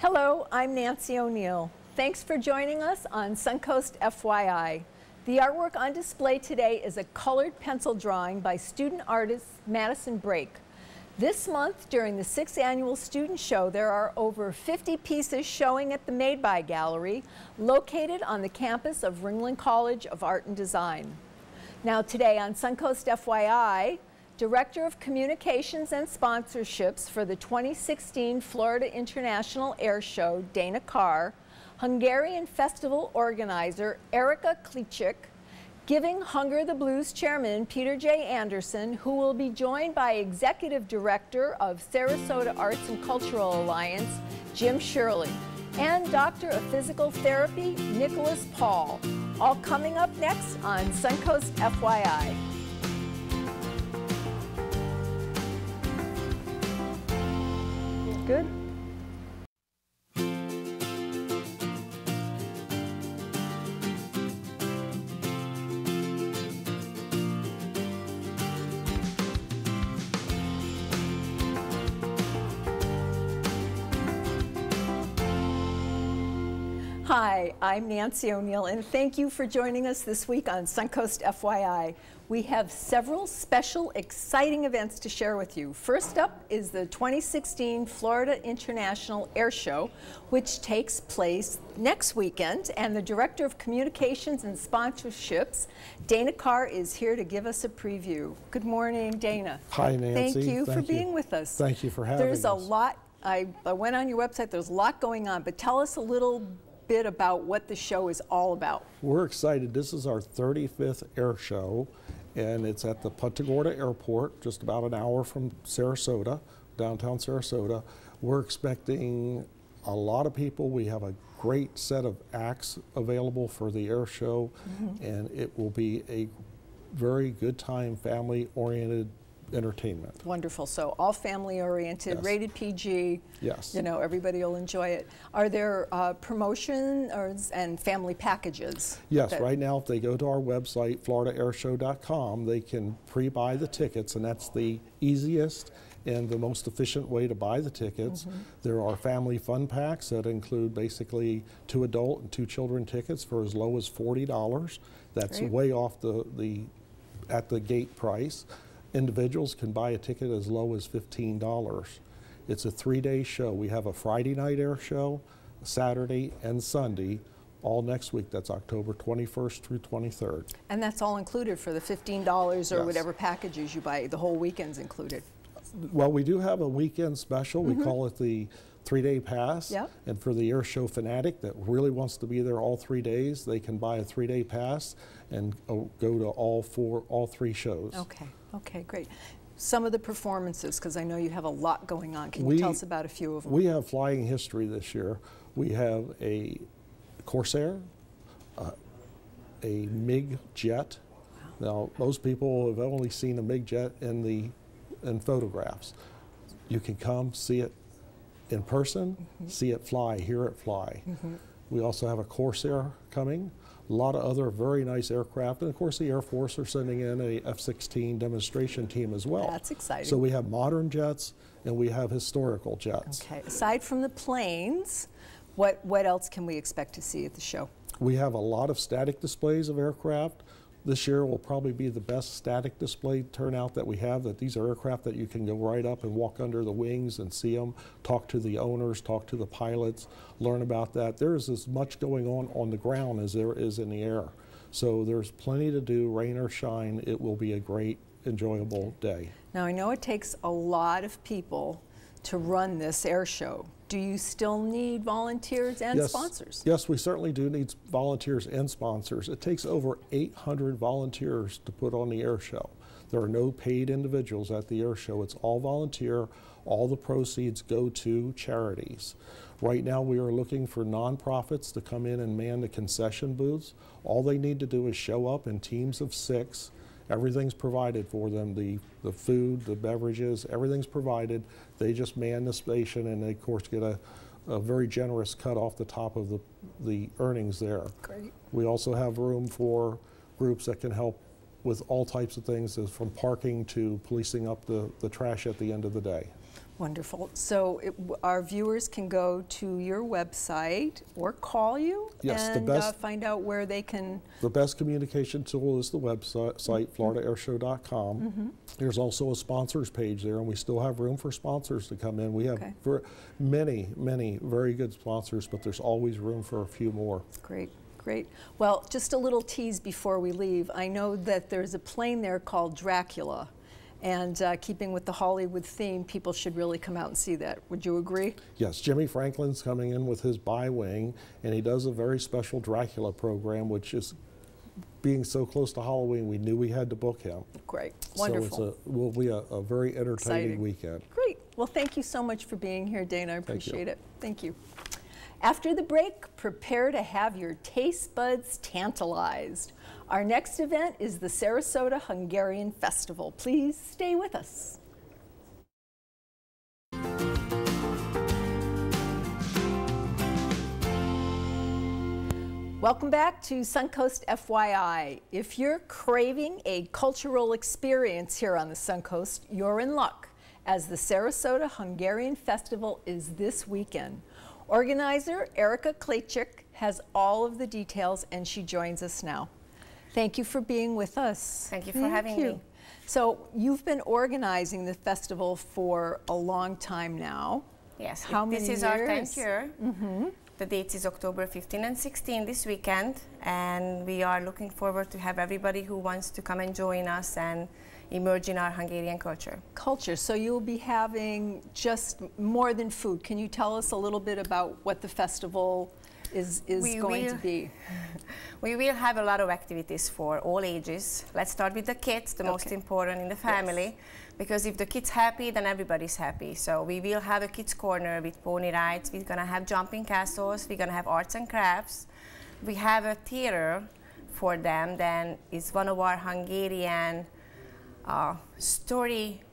Hello, I'm Nancy O'Neill. Thanks for joining us on Suncoast FYI. The artwork on display today is a colored pencil drawing by student artist Madison Brake. This month, during the 6th annual student show, there are over 50 pieces showing at the Made By Gallery, located on the campus of Ringling College of Art and Design. Now today on Suncoast FYI, Director of Communications and Sponsorships for the 2016 Florida International Air Show, Dana Carr, Hungarian Festival organizer Erika Klichik, Giving Hunger the Blues Chairman Peter J. Anderson, who will be joined by Executive Director of Sarasota Arts and Cultural Alliance, Jim Shirley, and Doctor of Physical Therapy, Nicholas Paul, all coming up next on Suncoast FYI. Good. Hi, I'm Nancy O'Neill, and thank you for joining us this week on Suncoast FYI. We have several special, exciting events to share with you. First up is the 2016 Florida International Air Show, which takes place next weekend, and the Director of Communications and Sponsorships, Dana Carr, is here to give us a preview. Good morning, Dana. Hi, Nancy. Thank you for being with us. Thank you for having us. There's a lot, I went on your website, there's a lot going on, but tell us a little bit about what the show is all about. We're excited. This is our 35th air show, and it's at the Punta Gorda Airport, just about an hour from Sarasota, downtown Sarasota. We're expecting a lot of people. We have a great set of acts available for the air show, and it will be a very good time, family-oriented entertainment. Wonderful. So all family oriented, Yes. rated PG. Yes. You know, everybody will enjoy it. Are there promotions and family packages? Yes, right now if they go to our website, floridaairshow.com, they can pre-buy the tickets, and that's the easiest and the most efficient way to buy the tickets. There are family fun packs that include basically 2 adult and 2 children tickets for as low as $40. That's Great. way off at the gate price. Individuals can buy a ticket as low as $15. It's a 3-day show. We have a Friday night air show, Saturday and Sunday, all next week. That's October 21st through 23rd. And that's all included for the $15 or Yes. whatever packages you buy. The whole weekend's included. Well, we do have a weekend special. We call it the 3-day pass. Yep. And for the air show fanatic that really wants to be there all 3 days, they can buy a 3-day pass and go to all 3 shows. Okay. Okay, great. Some of the performances, because I know you have a lot going on. Can you tell us about a few of them? We have flying history this year. We have a Corsair, a MiG jet. Wow. Now, most people have only seen a MiG jet in photographs. You can come see it in person, see it fly, hear it fly. We also have a Corsair coming. A lot of other very nice aircraft, and of course the Air Force are sending in a F-16 demonstration team as well. That's exciting. So we have modern jets and we have historical jets. Okay, aside from the planes, what else can we expect to see at the show? We have a lot of static displays of aircraft. This year will probably be the best static display turnout that we have, that these are aircraft that you can go right up and walk under the wings and see them, talk to the owners, talk to the pilots, learn about that. There is as much going on the ground as there is in the air. So there's plenty to do, rain or shine. It will be a great, enjoyable day. Now I know it takes a lot of people to run this air show. Do you still need volunteers and sponsors? Yes, we certainly do need volunteers and sponsors. It takes over 800 volunteers to put on the air show. There are no paid individuals at the air show. It's all volunteer. All the proceeds go to charities. Right now we are looking for nonprofits to come in and man the concession booths. All they need to do is show up in teams of 6. Everything's provided for them, the food, the beverages, everything's provided. They just man the station, and they, of course, get a very generous cut off the top of the earnings there. Great. We also have room for groups that can help with all types of things, from parking to policing up the trash at the end of the day. Wonderful. So our viewers can go to your website or call you and find out where they can. The best communication tool is the website, FloridaAirShow.com. There's also a sponsors page there, and we still have room for sponsors to come in. We have many very good sponsors, but there's always room for a few more. Great. Great. Well, just a little tease before we leave. I know that there's a plane there called Dracula. And keeping with the Hollywood theme, people should really come out and see that. Would you agree? Yes, Jimmy Franklin's coming in with his bi-wing, and he does a very special Dracula program, which is, being so close to Halloween, we knew we had to book him. Great, wonderful. So will be a very entertaining weekend. Great. Well, thank you so much for being here, Dana. I appreciate it. Thank you. After the break, prepare to have your taste buds tantalized. Our next event is the Sarasota Hungarian Festival. Please stay with us. Welcome back to Suncoast FYI. If you're craving a cultural experience here on the Suncoast, you're in luck, as the Sarasota Hungarian Festival is this weekend. Organizer Erica Klejcik has all of the details, and she joins us now. Thank you for being with us. Thank you for having me. So you've been organizing the festival for a long time now. Yes, How many years? This is our 10th year. The date is October 15 and 16 this weekend, and we are looking forward to have everybody who wants to come and join us and emerge in our Hungarian culture. So you'll be having just more than food. Can you tell us a little bit about what the festival is going to be? We will have a lot of activities for all ages. Let's start with the kids, the most important in the family, because if the kid's happy, then everybody's happy. So we will have a kids corner with pony rides. We're gonna have jumping castles. We're gonna have arts and crafts. We have a theater for them. Then it's one of our Hungarian storytellers.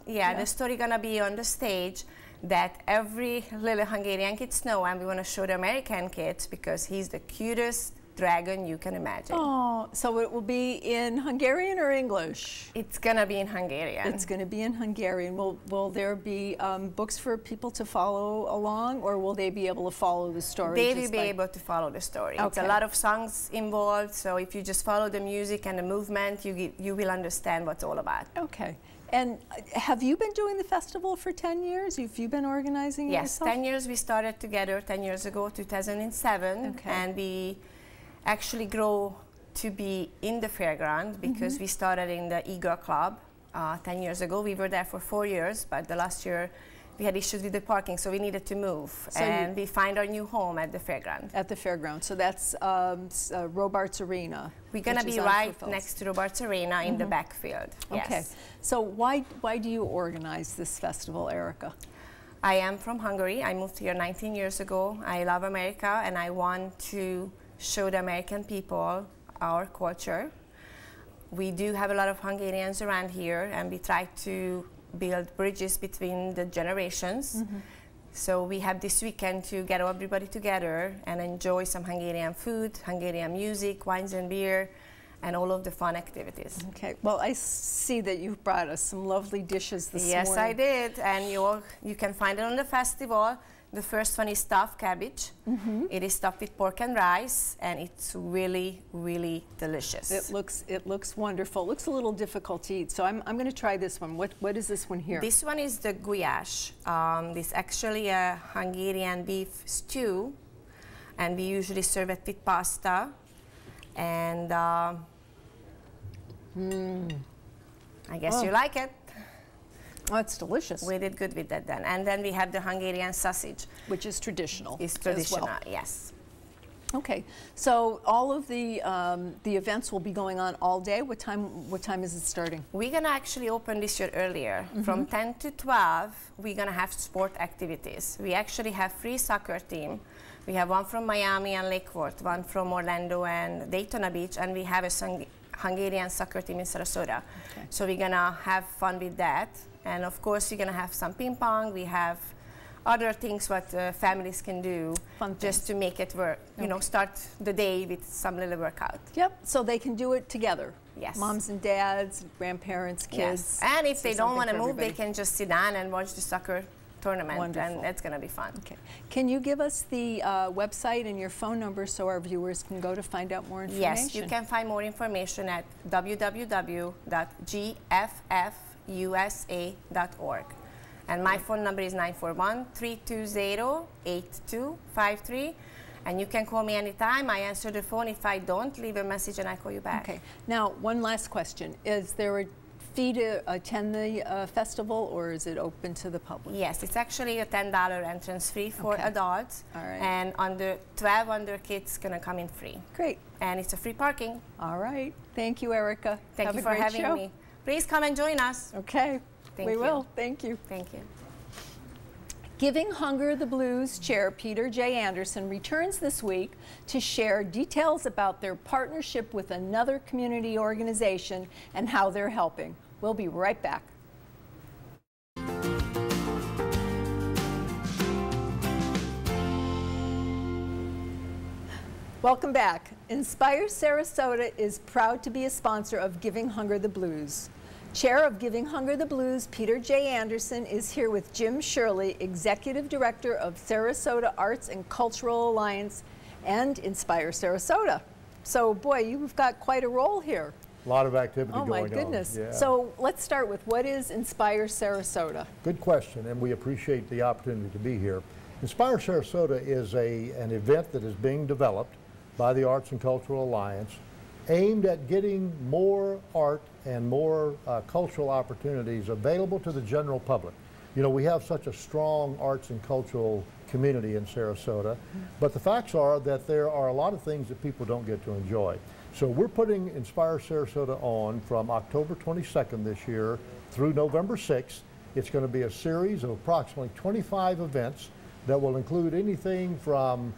The story gonna be on the stage that every little Hungarian kids know, and we want to show the American kids because he's the cutest dragon you can imagine. Oh, so it will be in Hungarian or English? It's gonna be in Hungarian. It's gonna be in Hungarian. Will there be books for people to follow along, or will they be able to follow the story? They will be able to follow the story. It's a lot of songs involved, so if you just follow the music and the movement, you will understand what's all about. Okay. And have you been doing the festival for 10 years? Have you been organizing it yourself? 10 years. We started together 10 years ago, 2007, and we actually grow to be in the fairground because we started in the Eagle Club 10 years ago. We were there for 4 years, but the last year we had issues with the parking, so we needed to move. So and we find our new home at the fairground. At the fairground. So that's Robarts Arena. We're going to be right next to Robarts Arena in the backfield. Okay. So why do you organize this festival, Erica? I am from Hungary. I moved here 19 years ago. I love America, and I want to show the American people our culture. We do have a lot of Hungarians around here, and we try to build bridges between the generations. So we have this weekend to get everybody together and enjoy some Hungarian food, Hungarian music, wines and beer, and all of the fun activities. Okay, well, I see that you brought us some lovely dishes this morning. Yes, I did, and you can find it on the festival. The first one is stuffed cabbage. It is stuffed with pork and rice, and it's really, really delicious. It looks wonderful. It looks a little difficult to eat, so I'm going to try this one. What is this one here? This one is the gulyás. This is actually a Hungarian beef stew, and we usually serve it with pasta. And I guess you like it. Oh, it's delicious. We did good with that then. And then we have the Hungarian sausage. Which is traditional. It's traditional, yes. Okay, so all of the events will be going on all day. What time is it starting? We're gonna actually open this year earlier. From 10 to 12, we're gonna have sport activities. We actually have 3 soccer teams. We have one from Miami and Lake Worth, one from Orlando and Daytona Beach, and we have a Hungarian soccer team in Sarasota. Okay. So we're gonna have fun with that. And of course, we're gonna have some ping pong. We have other things what families can do just to make it work. You know, start the day with some little workout. Yep, so they can do it together. Yes. Moms and dads, grandparents, kids. Yes. And if So they don't want to something for move, they everybody. can just sit down and watch the soccer tournament. Wonderful. And it's going to be fun. Okay. Can you give us the website and your phone number so our viewers can go to find out more information? Yes, you can find more information at www.gffusa.org. And my phone number is 941-320-8253. And you can call me anytime. I answer the phone. If I don't, leave a message and I call you back. Okay. Now, one last question. Is there a fee to attend the festival, or is it open to the public? Yes, it's actually a $10 entrance fee for Okay. adults. All right. And under 12 under kids going to come in free. Great. And it's a free parking. All right. Thank you, Erica. Thank Have you a for great having show. me. Please come and join us. Okay. Thank we you. will. Thank you. Thank you. Giving Hunger the Blues Chair Peter J. Anderson returns this week to share details about their partnership with another community organization and how they're helping. We'll be right back. Welcome back. Inspire Sarasota is proud to be a sponsor of Giving Hunger the Blues. Chair of Giving Hunger the Blues, Peter J. Anderson, is here with Jim Shirley, Executive Director of Sarasota Arts and Cultural Alliance and Inspire Sarasota. So, boy, you've got quite a role here. A lot of activity going on. Oh, my goodness. Yeah. So, let's start with what is Inspire Sarasota? Good question, and we appreciate the opportunity to be here. Inspire Sarasota is an event that is being developed by the Arts and Cultural Alliance aimed at getting more art and more cultural opportunities available to the general public. You know, we have such a strong arts and cultural community in Sarasota, but the facts are that there are a lot of things that people don't get to enjoy. So we're putting Inspire Sarasota on from October 22nd this year through November 6th. It's going to be a series of approximately 25 events that will include anything from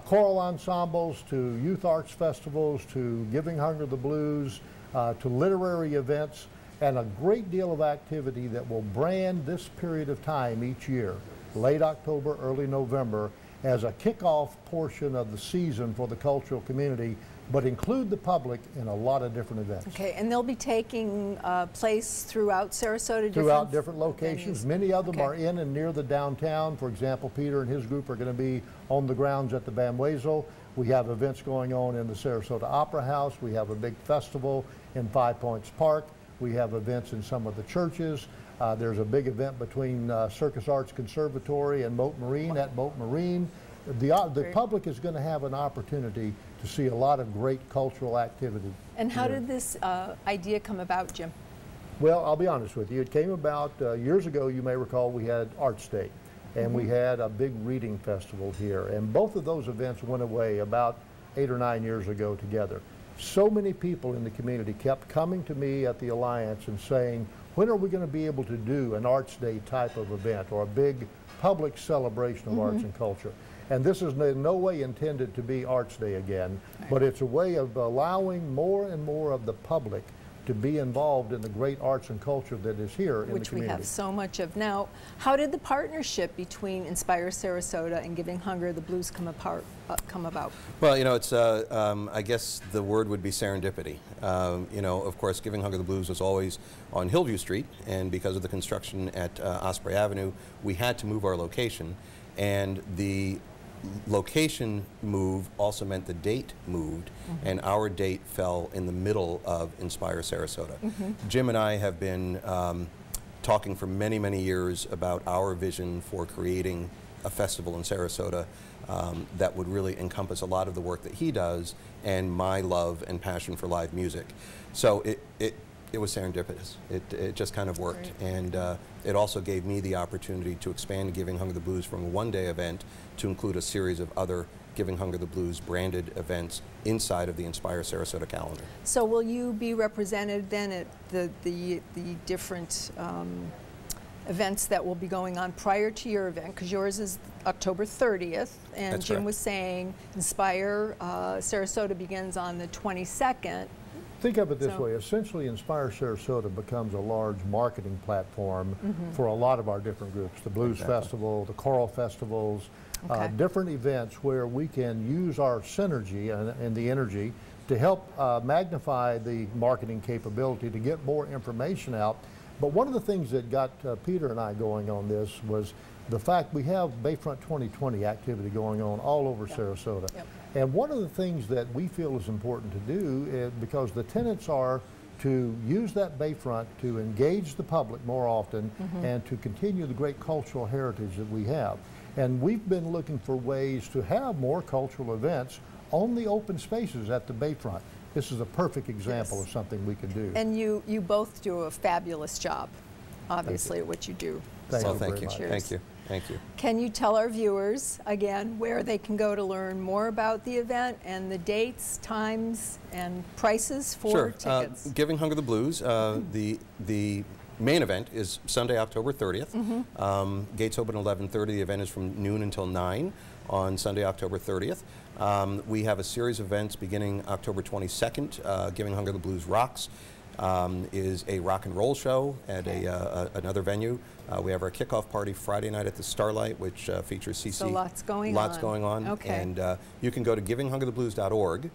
choral ensembles to youth arts festivals to Giving Hunger the Blues to literary events, and a great deal of activity that will brand this period of time each year, late October, early November, as a kickoff portion of the season for the cultural community, but include the public in a lot of different events. Okay, and they'll be taking place throughout Sarasota? Throughout different locations. venues. Many of them Okay. are in and near the downtown. For example, Peter and his group are going to be on the grounds at the Bamwezel. We have events going on in the Sarasota Opera House. We have a big festival in Five Points Park. We have events in some of the churches. There's a big event between Circus Arts Conservatory and Moat Marine at Moat Marine. The public is going to have an opportunity to see a lot of great cultural activity. And how did this idea come about, Jim? Well, I'll be honest with you. It came about years ago. You may recall we had Arts Day, and we had a big reading festival here. And both of those events went away about 8 or 9 years ago together. So many people in the community kept coming to me at the Alliance and saying, when are we going to be able to do an Arts Day type of event or a big public celebration of arts and culture? And this is in no way intended to be Arts Day again, but it's a way of allowing more and more of the public to be involved in the great arts and culture that is here in the Which we community. have so much of now. How did the partnership between Inspire Sarasota and Giving Hunger the Blues come about? Well, you know, it's I guess the word would be serendipity. You know, of course, Giving Hunger the Blues was always on Hillview Street, and because of the construction at Osprey Avenue, we had to move our location, and the location move also meant the date moved, and our date fell in the middle of Inspire Sarasota. Jim and I have been talking for many, many years about our vision for creating a festival in Sarasota that would really encompass a lot of the work that he does and my love and passion for live music. So it was serendipitous. It just kind of worked. Right. And it also gave me the opportunity to expand Giving Hunger the Blues from a one-day event to include a series of other Giving Hunger the Blues branded events inside of the Inspire Sarasota calendar. So will you be represented then at the different events that will be going on prior to your event? Because yours is October 30th, and That's Jim correct. was saying Inspire Sarasota begins on the 22nd. Think of it this So- way. Essentially, Inspire Sarasota becomes a large marketing platform for a lot of our different groups. The Blues Exactly. Festival, the choral festivals, Okay. different events where we can use our synergy and the energy to help magnify the marketing capability, to get more information out. But one of the things that got Peter and I going on this was the fact we have Bayfront 2020 activity going on all over Sarasota. Yep. And one of the things that we feel is important to do is, because the tenets are to use that Bayfront to engage the public more often and to continue the great cultural heritage that we have. And we've been looking for ways to have more cultural events on the open spaces at the Bayfront. This is a perfect example of something we can do. And you both do a fabulous job, obviously, at what you do. Thank you Thank very you. much. Thank you. Thank you. Can you tell our viewers, again, where they can go to learn more about the event and the dates, times, and prices for tickets? Giving Hunger the Blues, the main event is Sunday, October 30th. Gates open at 11:30. The event is from noon until 9 on Sunday, October 30th. We have a series of events beginning October 22nd. Giving Hunger the Blues Rocks is a rock and roll show at another venue. We have our kickoff party Friday night at the Starlight, which features CC. So lots going on. Okay. And you can go to givinghungertheblues.org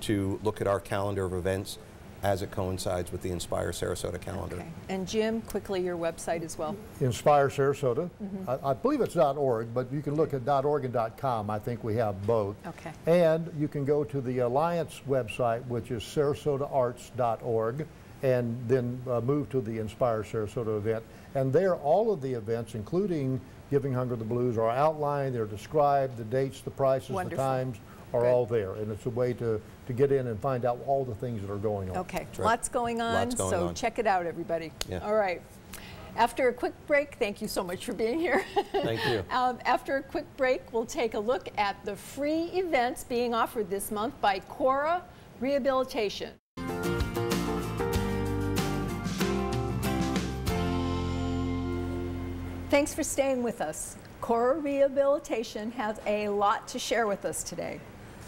to look at our calendar of events as it coincides with the Inspire Sarasota calendar. Okay. And Jim, quickly, your website as well. Inspire Sarasota. I believe it's .org, but you can look at .org and .com. I think we have both. Okay. And you can go to the Alliance website, which is sarasotaarts.org, and then move to the Inspire Sarasota event. And there, all of the events, including Giving Hunger the Blues, are outlined, they're described, the dates, the prices, Wonderful. the times are all there. And it's a way to get in and find out all the things that are going on. Okay, right. lots going on, so check it out, everybody. Yeah. All right. After a quick break, thank you so much for being here. Thank you. After a quick break, we'll take a look at the free events being offered this month by Cora Rehabilitation. Thanks for staying with us. Cora Rehabilitation has a lot to share with us today.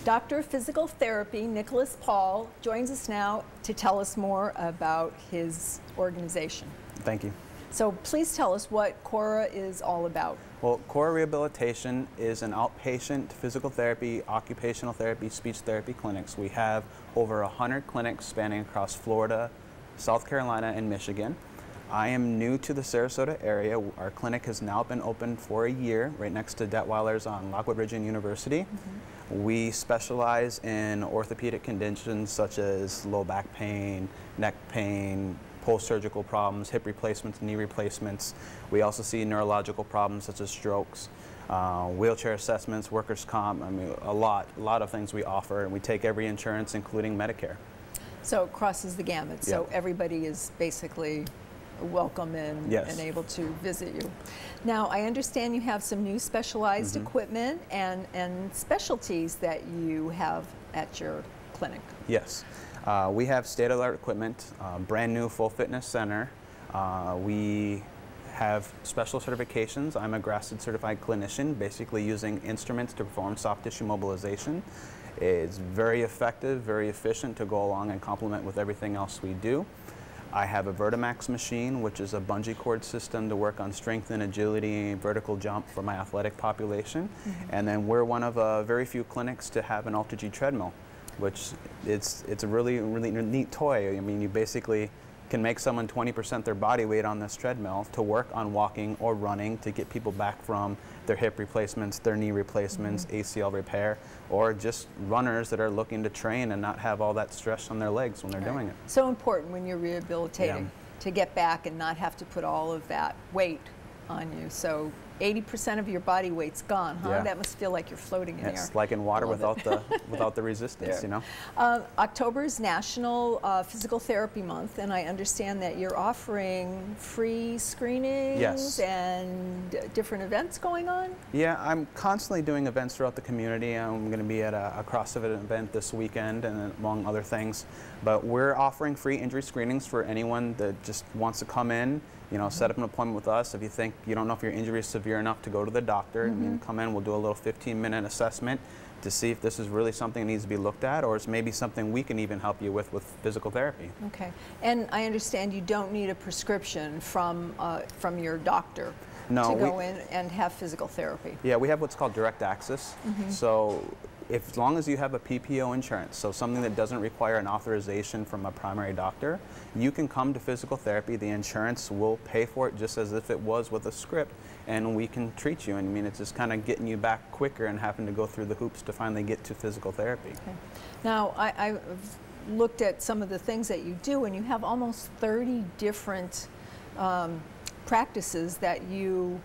Doctor of Physical Therapy, Nicholas Paul, joins us now to tell us more about his organization. Thank you. So please tell us what Cora is all about. Well, Cora Rehabilitation is an outpatient physical therapy, occupational therapy, speech therapy clinics. We have over 100 clinics spanning across Florida, South Carolina, and Michigan. I am new to the Sarasota area. Our clinic has now been open for a year, right next to Detweiler's on Lockwood Ridge University. We specialize in orthopedic conditions such as low back pain, neck pain, post-surgical problems, hip replacements, knee replacements. We also see neurological problems such as strokes, wheelchair assessments, workers' comp. I mean, a lot of things we offer, and we take every insurance, including Medicare. So it crosses the gamut. So everybody is basically welcome and able to visit you. Now, I understand you have some new specialized equipment and specialties that you have at your clinic. Yes. We have state-of-the-art equipment, brand new full fitness center. We have special certifications. I'm a Grasted certified clinician, basically using instruments to perform soft tissue mobilization. It's very effective, very efficient to go along and complement with everything else we do. I have a Vertimax machine, which is a bungee cord system to work on strength and agility, vertical jump for my athletic population. And then we're one of very few clinics to have an AlterG treadmill, which it's a really neat toy. I mean, you basically can make someone 20% their body weight on this treadmill to work on walking or running to get people back from their hip replacements, their knee replacements, ACL repair, or just runners that are looking to train and not have all that stress on their legs when they're doing it. So important when you're rehabilitating to get back and not have to put all of that weight on you. So 80% of your body weight's gone, huh? Yeah. That must feel like you're floating in air. It's like in water without the resistance, you know? October is National Physical Therapy Month, and I understand that you're offering free screenings and different events going on? Yeah, I'm constantly doing events throughout the community. I'm going to be at a CrossFit event this weekend, and among other things. But we're offering free injury screenings for anyone that just wants to come in, you know, set up an appointment with us. If you think you don't know if your injury is severe enough to go to the doctor, I mean, come in, we'll do a little 15-minute assessment to see if this is really something that needs to be looked at, or it's maybe something we can even help you with physical therapy. Okay, and I understand you don't need a prescription from your doctor to go in and have physical therapy. Yeah, we have what's called direct access. So as long as you have a PPO insurance, so something that doesn't require an authorization from a primary doctor, you can come to physical therapy. The insurance will pay for it just as if it was with a script, and we can treat you. And I mean, it's just kind of getting you back quicker and having to go through the hoops to finally get to physical therapy. Okay. Now, I've looked at some of the things that you do, and you have almost 30 different practices that you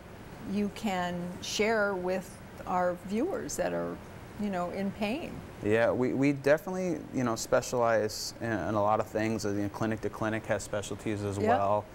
can share with our viewers that are, you know, in pain. Yeah, we definitely, you know, specialize in a lot of things. Clinic to clinic has specialties as well.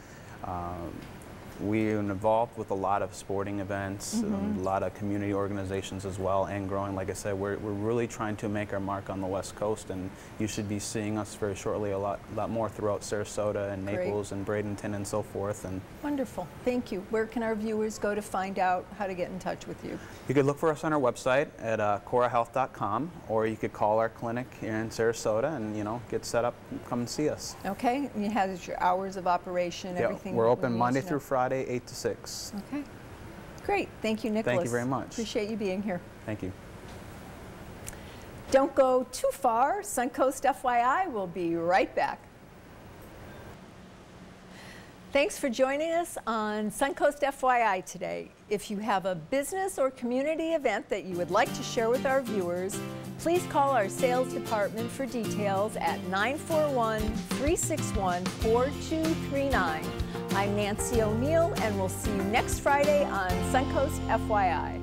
We're involved with a lot of sporting events, and a lot of community organizations as well, and growing. Like I said, we're really trying to make our mark on the West Coast, and you should be seeing us very shortly a lot more throughout Sarasota and Naples and Bradenton and so forth. And wonderful, thank you. Where can our viewers go to find out how to get in touch with you? You could look for us on our website at corahealth.com, or you could call our clinic here in Sarasota and, you know, get set up and come and see us. Okay, and you have your hours of operation, everything. We're open Monday through Friday, 8 to 6. Okay, great. Thank you, Nicholas. Thank you very much. Appreciate you being here. Thank you. Don't go too far. Suncoast FYI will be right back. Thanks for joining us on Suncoast FYI today. If you have a business or community event that you would like to share with our viewers, please call our sales department for details at 941-361-4239. I'm Nancy O'Neill, and we'll see you next Friday on Suncoast FYI.